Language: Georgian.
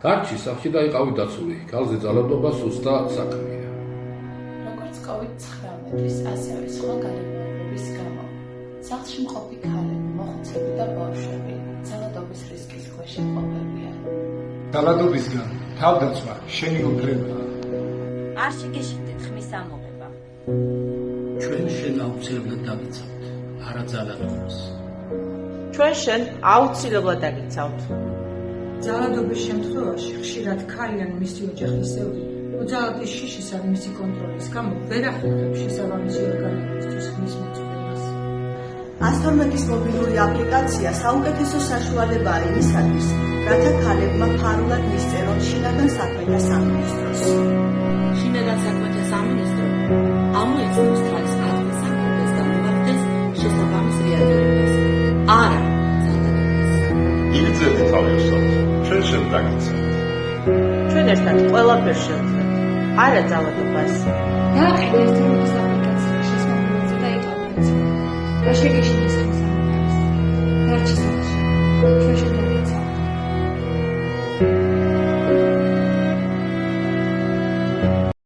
გარჩი სახლში დაიყავი დაცული, ქალზე ძალადობა სუსტა საქმეა. როგორც COVID-19-ის, ასევე სხვა გარემოებების გამო, სახლში მყოფი ქალები, მოხუცები და ბავშვები ძალადობის რისკის ქვეშ იმყოფებიან. ძალადობისგან თავდაცვა შენი უფლებაა. არ შეგეშინდეთ ხმის ამოღება. ჩვენ შენ აუცილებლად დაგიცავთ, არა ძალადობას. ჩვენ შენ აუცილებლად დაგიცავთ. ძალადობის შემთხვევაში ხშირად ქალი ან მისი ოჯახისეული მოძალადის შიშის ან მისი კონტროლის გამო ვერ ახერხებს შესაბამისი ორგანოებისთვის ხმის მოწოდებას. 112-ის მობილური აპლიკაცია საუკეთესო საშუალებაა იმისათვის, რათა ქალებმა ფარულად მისწერონ შინაგან საქმეთა სამინისტროს. შინაგან საქმეთა სამინისტრო ამოიცნობს თავის ადგილსამყოფელს და მოახდენს შესაბამის რეაგირებას. არა ძალადობას. იგრძედი თავისად, ჩვენ შენ დაგიცავთ. ჩვენ ერთად ყველაფერს შევძლებთ. არა ძალადობას. დააყენეთ ერთმანეთის აპლიკაციაში მობილურზე და აპლიკაცია. რა შეგეშინდეს ხმის ამოღებას. გარჩი სახლში. ჩვენ შენ